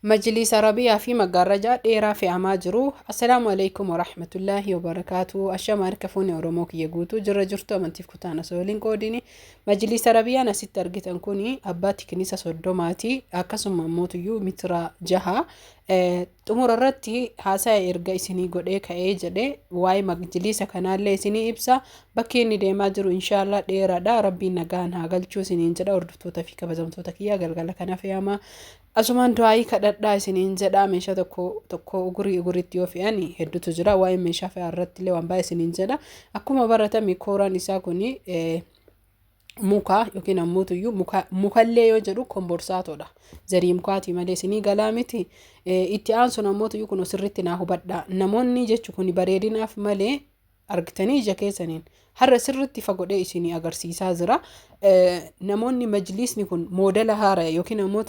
Majlisa Arabiyaa fi maggaarrajaa dheeraa fe'amaa jiru. Assalaamu alaikum warahmatullaahi wabarakaatu. Ashama harka fuuni Oromoo kiyya guutuu jirra jirtu amantiif kutaan osoo waliin qoodini. Majlisa Arabiyaan asitti argitan kuni abbaa tiknisa soddomaati. Akkasuma mootuyyuu mitira jaha. Xumura irratti haasaa erga isinii godhee ka'ee jedhe waa'ee majlisa kanaallee isinii ibsa. Bakki inni deemaa jiru inshaallah dheeraadha. Rabbiin nagaan haa galchuu isiniin jedha. Hordoftoota fi kabajamtoota kiyya galgala kana fe'amaa. Asumaan du'aayii kadhadhaa isiniin jedha. Meeshaa tokko uguriitti yoo fe'ani hedduutu jira. Waa'ee meeshaa fe'aa irratti illee waan baay'ee isiniin jedha. Akkuma baratame kooraan isaa kuni muka yookiin ammoo mukallee yoo jedhu komborsaatodha. Zarii mukaati malee isinii galaa miti. Itti aansuun ammoo kun sirriitti naa hubadhaa. Namoonni jechuun kun bareedinaaf malee argitanii ija keessaniin har'a sirriitti fagodhee isinii agarsiisaa jira. Namoonni majlisni kun moodela haaraa yookiin ammoo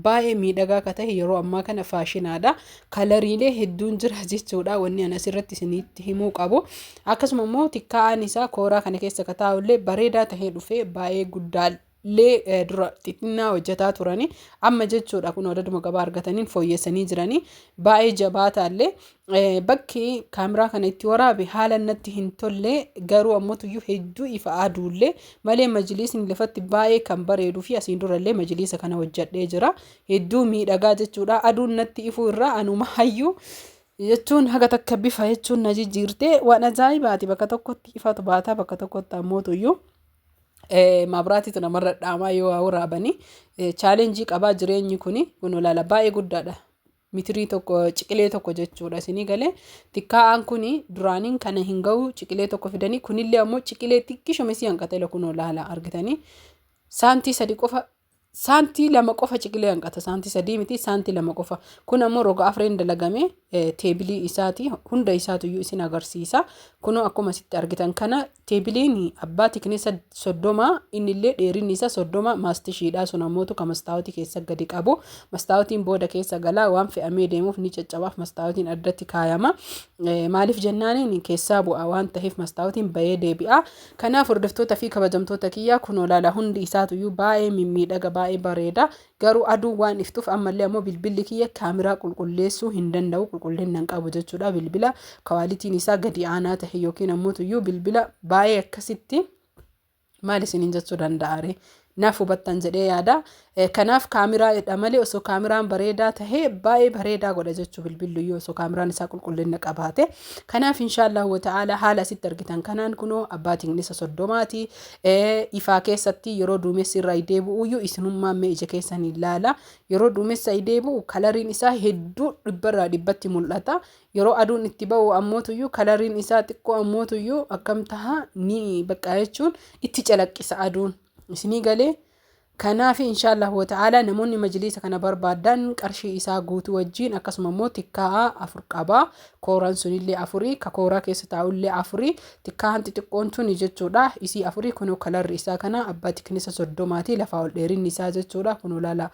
baay'ee miidhagaa akka ta'e yeroo ammaa kana faashinaadha. Kalariilee hedduun jira jechuudha. Wanni ani asirratti isinitti himuu qabu. Akkasuma immoo tikkaa'aan isaa kooraa kana keessa kataa'ullee bareedaa tahee dhufee baay'ee guddaallee dura xixinnaa hojjetaa turani. Amma jechuudha kun odaduma gabaa argataniin fooyyessanii jiranii. Baay'ee jabaataallee bakki kaameraa kana itti waraabe haala natti hin tolle garuu ammoo hedduu ifa aduullee malee majlisni lafatti baay'ee kan bareeduu fi asiin durallee majlisa kana hojjedhee jira. Hedduu miidhagaa jechuudha. Aduun natti ifuu irraa anuma hayyuu jechuun haga takka bifa jechuun na jijjiirtee waan ajaa'ibaati. Bakka tokkotti ifatu baataa bakka tokkotti ammoo maabiraatiitu namarra dhaamaa yoo waraabanii chaalenjii qabaa jireenyi kun olaala baay'ee guddaadha. Mitirii tokko ciqilee tokko jechuudha isinii galee tikkaa'aan kuni duraaniin kana hin ga'u ciqilee tokko fidanii kunillee ammoo ciqilee xiqqishuma si hanqatee kun olaala argitanii saantii sadi qofa saantii lama qofa ciqilee hanqata saantii sadii miti saantii lama qofa kun ammoo roga afreen dalagame teebilii isaati hunda isaatu isin agarsiisa kunoo akkuma sitti argitan kana teebiliin abbaa tiknisa 30 innillee dheerinni isaa 30 maastishiidha sun ammootu ka mastaawoti keessa gadi qabu mastaawotiin booda keessa galaa waan fe'amee deemuuf ni caccabaaf mastaawotiin addatti kaayama maaliif jennaaniin keessaa bu'aa waan ta'eef mastaawotiin bayee deebi'a kanaaf hordoftoota fi kabajamtoota kiyyaa kunoo laala hundi isaatu baay'ee mimmiidhaga baay'ee bareeda garuu aduu waan iftuuf ammallee ammoo bilbilli kiyya kaameraa qulqulleessuu hin danda'u qulqullinnan qabu jechuudha bilbila kwaalitiin isaa gadi aanaa ta'e yookiin ammoo bilbila baay'ee akkasitti maal isiniin jechuu danda'are naaf hubattan jedhee yaada kanaaf kaameraa malee osoo kaameraan bareedaa tahee baay'ee bareedaa godha jechuu bilbilli osoo kaameraan isaa qulqullina qabaate kanaaf inshaallah wa ta'ala haala asitti argitan kanaan kunoo abbaa tiknisa 30ti ifaa keessatti yeroo duumessi irraa deebi'u isinummaa mee ija keessanii ilaala yeroo duumessa deebi'u kalariin isaa hedduu dhibbarraa dhibbatti mul'ata yeroo aduun itti ba'u ammootuyyuu kalariin isaa xiqqoo ammootuyyuu akkam taha ni bakka jechuun itti calaqqisa aduun isinii galee kanaaf inshaallah wa ta'ala namoonni majlisa kana barbaadan qarshii isaa guutuu wajjiin akkasuma immoo tikkaa'aa 4 qaba kooraan sunillee 4 ka kooraa keessa taa'ullee 4 tikkaa'aan xixiqqoon tuni jechuudha isii 4 kunoo kalarri isaa kana abbaa tiknisa 30ti lafaa ol dheerinni isaa jechuudha kunoo laala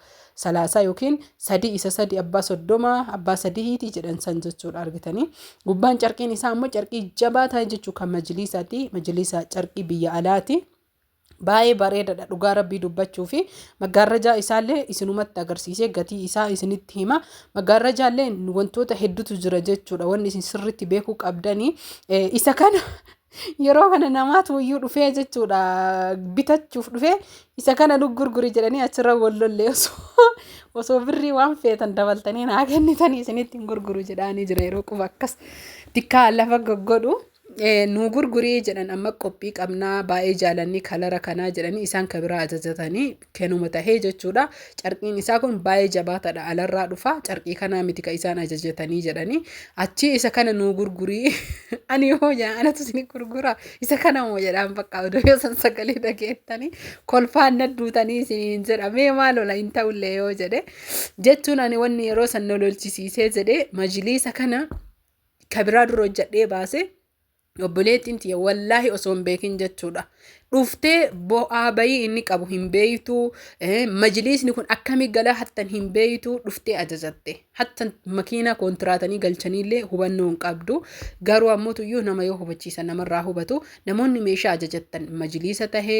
salaasaa yookiin sadii isa sadii abbaa 30 abbaa sadiiti jedhan san jechuudha argitanii gubbaan carqiin isaa ammoo carqii jabaataa jechuu kan majlisaati majlisa carqii biyya alaati baay'ee bareedaadha dhugaa rabbii dubbachuu fi maggaarrajaa isaallee isinumatti agarsiisee gatii isaa isinitti hima maggaarrajaallee wantoota hedduutu jira jechuudha wanni isin sirriitti beekuu qabdanii isa kana yeroo kana namaatu iyyuu dhufee jechuudha bitachuuf dhufee isa kana gurguri jedhanii achirra wallollee osoo birrii waan feetan dabaltanii naa kennitanii isinitti gurguru jedhanii jira yeroo quba akkas tikkaa lafa goggodhu nu gurgurii jedhan amma qophii qabnaa baay'ee jaalanni kalara kanaa jedhanii isaan kabiraa ajajatanii kennuma tahee jechuudha carqiin isaa kun baay'ee jabaataadha alarraa dhufa carqii kanaa miti ka isaan ajajatanii jedhanii achi isa kana nu gurgurii ani yoo anatu isin gurgura isa kana moo jedhaan bakka odoo san sagalee dhageettanii kolfaan nadduutanii isin jedhamee maalola hin ta'ullee yoo jedhe jechuun ani wanni yeroo san lolchisiisee jedhe majlisa kana kabiraa dura hojjedhee baase obboleettiin tiya wallaahi osoo hin beekin jechuudha dhuftee bo'aa bayii inni qabu hin beeytu majliisni kun akkami galaa hattan hin beeytu dhuftee ajajatte hattan makiina kontiraatanii galchaniillee hubannoo hin qabdu garuu ammoo tuyyuu nama yoo hubachiisan namarraa hubatu namoonni meeshaa ajajattan majliisa tahee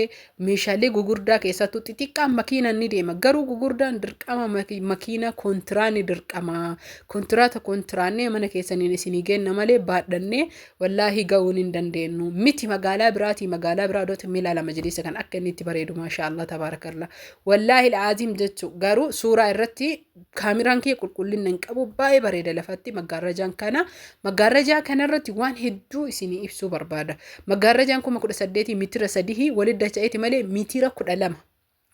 meeshaalee gugurdaa keessattuu xixiqqaan makiina ni deema garuu gugurdaan dirqama makiina kontiraani dirqama kontiraata kontiraannee mana keessaniin isinii geenna malee baadhannee wallaahi ga'uun hin dandeenyu miti magaalaa biraa doota milala majlisa kan akka inni itti bareedu maashaallah tabarakallah wallaahi alazim jechu garuu suuraa irratti kaameraan kee qulqullina hin qabu baay'ee bareeda lafatti maggaarrajaa kana irratti waan hedduu isinii ibsuu barbaada maggaarrajaan 18 meetira 3 walitti dacha'eeti malee meetira 12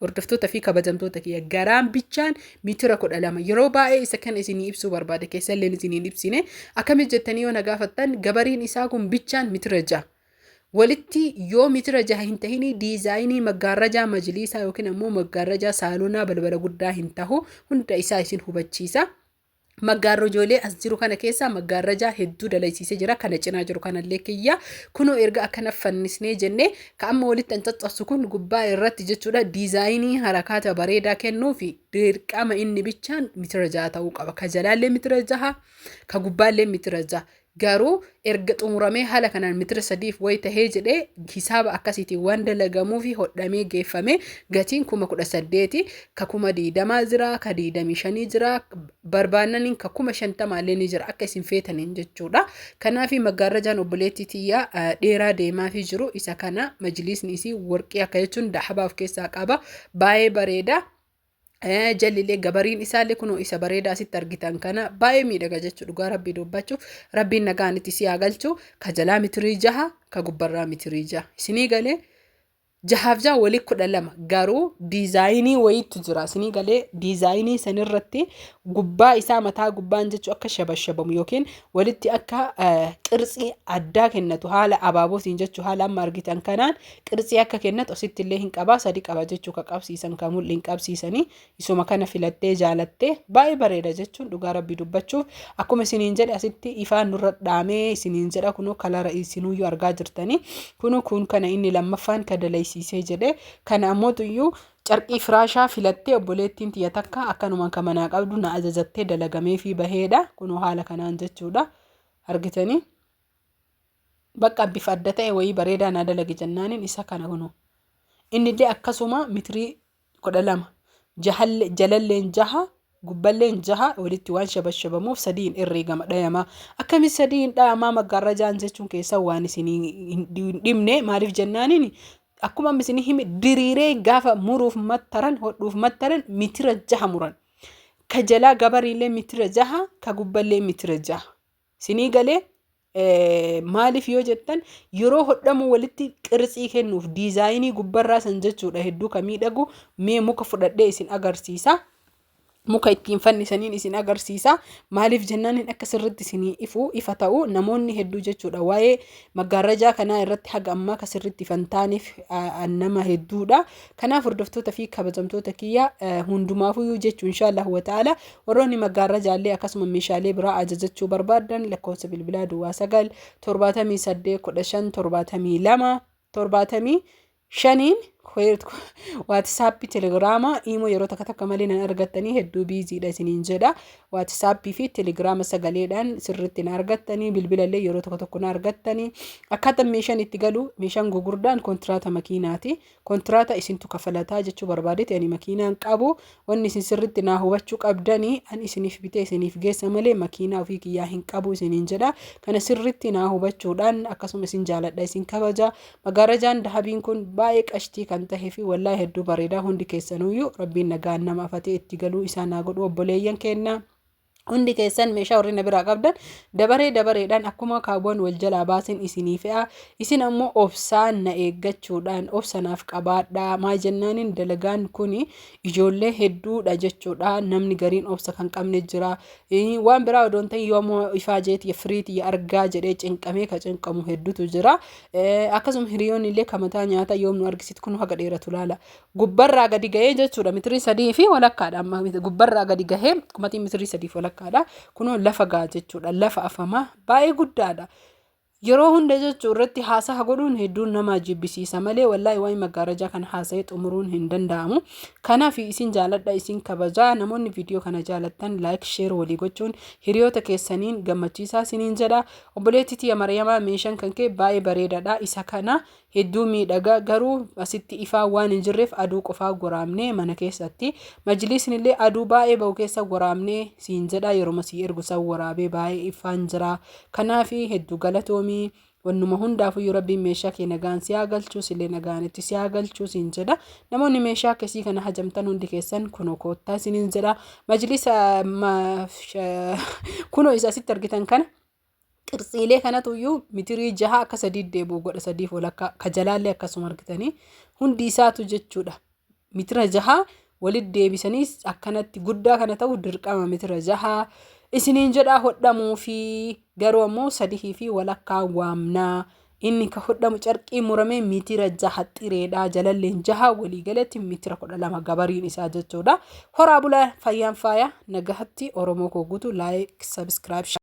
hordoftoota fi kabajamtoota kiyya garaan bichaan meetira 12 yeroo baay'ee isa kan isinii ibsuu barbaada keessallee isinii ibsine akkamitti jettanii yoo nagaafattan gabariin isaa kun bichaan meetira 6 walitti yoo meetira 6 hin tahini diizaayinii maggaarrajaa majliisaa yookiin ammoo maggaarrajaa saalonaa balbala guddaa hin tahu hunda isaa isin hubachiisa maggaarrajoolee as jiru kana keessa maggaarrajaa hedduu dalaysiisee jira kana cinaa jiru kanallee kiyya kunoo erga akkana fannisnee jennee ka amma walitti ancaccabsu kun gubbaa irratti jechuudha diizaayinii harakaata bareedaa kennuu fi dirqama inni bichaan meetira 6 ta'uu qaba ka jalaallee meetira 6 ka gubbaallee meetira 6 garuu erga xumuramee haala kanaan meetira 3 way tahee jedhee hisaaba akkasiitiin waan dalagamuu fi hodhamee geeffame gatiin 18,000 ka 20,000 jira ka 25 jira barbaannaniin ka 50,000 illee ni jira akka isin feetaniin jechuudha kanaaf maggaarrajaan obboleettii tiyyaa dheeraa deemaa fi jiru isa kana majliisni isii warqii akka jechuun dahabaa of keessaa qaba baay'ee bareeda jallilee gabariin isaallee kunoo isa bareedaa asitti argitan kana baay'ee miidhaga jechuudha dhugaa rabbii dubbachuuf rabbiin nagaan itti si galchu ka jalaa meetira 6 ka gubbarraa meetira 6 isinii galee jahaaf jaa walii 12 garuu diizaayinii wayiitu jira isinii galee diizaayinii sanirratti gubbaa isaa mataa gubbaan jechu akka shabashabamu yookiin walitti akka qirxii addaa kennatu haala abaabootiin jechu haala amma argitan kanaan qirxii akka kennatu asitti illee hin qabaa sadi qaba jechuu ka qabsiisan ka mul'in qabsiisanii isuma kana filattee jaalattee baay'ee bareeda jechuun dhugaa rabbii dubbachuuf akkuma isiniin jedhe asitti ifaan nurra dhaamee isiniin jedha kunoo kalara isinuyyuu argaa jirtanii kunoo kun kana inni lammaffaan ka dalaysiisee jedhe kana ammoo tuyyuu carqii firaashaa filattee obboleettiin tiyya takka akkanumaan ka manaa qabdu na ajajattee dalagamee fi baheedha kunoo haala kanaan jechuudha argitanii bakka bifa adda ta'e wayii bareedaa na dalagi jennaaniin isa kana kunoo inni illee akkasuma meetira 12 jalalleen 6 gubballeen 6 walitti waan shabashabamuuf sadiin herreegama dhayamaa akkami sadiin dhayamaa maggaarrajaan jechuun keessa waan isin hin dhimne maaliif jennaaniin akkuma isin himi diriiree gaafa muruuf mattaran hodhuuf mattaran meetira 6 muran ka jalaa gabariillee meetira 6 ka gubballee meetira 6 isinii galee maaliif yoo jettan yeroo hodhamu walitti qirxii kennuuf diizaayinii gubbarraa san jechuudha hedduu ka miidhagu mee muka fudhadhee isin agarsiisa muka ittiin fannisaniin isin agarsiisa maaliif jennaaniin akka sirritti isinii ifa ta'u namoonni hedduu jechuudha waa'ee maggaarrajaa kanaa irratti haga ammaa ka sirritti fantaaniif nama hedduudha kanaaf hordoftoota fi kabajamtoota kiyya hundumaafuyyuu jechuu inshaallah wa ta'ala warroonni maggaarrajaallee akkasuma meeshaalee biraa ajajachuu barbaadan lakkoofsa bilbilaa duwwaa 9 78 15 72 75 WhatsApp Telegram imo yeroo takka malee nan argattanii hedduu biiziidha isiniin jedha WhatsApp fi Telegram sagaleedhaan sirriitti na argattanii bilbilallee yeroo tokko na argattanii akkaataa meeshaan itti galu meeshaan gugurdaan kontraata makiinaati kontraata isintu kafalataa jechuu barbaadete ani makiinaan qabu wanni isin sirriitti na hubachuu qabdanii an isiniif bitee isiniif geessa malee makiinaa ofii kiyyaa hin qabu isiniin jedha kana sirriitti na hubachuudhaan akkasuma isin jaaladha isin kabaja maggaarrajaan dahabiin kun baay'ee qashtii kan tahee fi wallahi hedduu bareedaa hundi keessanuyyuu rabbiin nagaan nama afatee itti galuu isaa naa godhu obboleeyyan kenna hundi keessan meeshaa warri na biraa qabdan dabareedhaan akkuma kaawwan wal jalaa baasin isinii fe'a isin ammoo obsaan na eeggachuudhaan obsanaaf qabaadhaa maa jennaaniin dalagaan kuni ijoollee hedduudha jechuudha namni gariin obsa kan qabne jira waan biraa odoon ta'in yoommoo ifaa jeeti firiiti argaa jedhee cinqamee ka cinqamu hedduutu jira akkasuma hiriyoonni illee kamataa nyaata yoomnu argisit kun haga dheeratu laala gubbarraa gadi gahee jechuudha meetirii 3 fi walakkaadha amma gubbarraa gadi gahee kumatii meetirii 3 fi walakkaadha kuno lafa gaa jechuudha lafa afama baay'ee guddaadha yeroo hunda jechuun irratti haasaa godhuun hedduun nama jibbisiisa malee wallahi waa'ee maggaarajaa kan haasa'ee xumuruun hin danda'amu. Kanaaf isin jaaladha isin kabajaa namoonni viidiyoo kana jaalattan like share walii gochuun hiriyoota keessaniin gammachiisaa isiniin jedha. Obboleettii tiyya Maryamaa meeshaan kan kee baay'ee bareedaadha isa kana hedduu miidhagaa garuu asitti ifaa waan hin jirreef aduu qofaa goraamnee mana keessatti majlisni illee aduu baay'ee bahu keessa goraamnee siin jedha yeroo masii ergu san waraabee baay'ee ifaan jira. Kanaaf hedduu galatoomii wannuma hundaafuu yoo rabbiin meeshaa kee nagaan si haa galchuus illee nagaanitti si haa galchuus hin jedha. Namoonni meeshaa akkasii kana hajamtan hundi keessan kunoo koottaa isiniin jedha. Majlisa kunoo isa asitti argitan kana qirtsiilee kanatu iyyuu mitirii 6 akka 3 deebuu godha 3 walakkaa kajalaallee akkasuma argitanii hundi isaatu jechuudha. Mitira 6 walitti deebisanii akkanatti guddaa kana ta'u dirqama mitira 6 isiniin jedha hodhamuu fi garuu ammoo 3 fi walakkaa waamnaa. Inni ka hodhamu carqii muramee mitira 6 xireedha jalalleen 6 walii galatti mitira 12 gabariin isaa jechuudha. Horaa bulaa fayyaan faaya nagahatti Oromoo koo guutuu like subscribe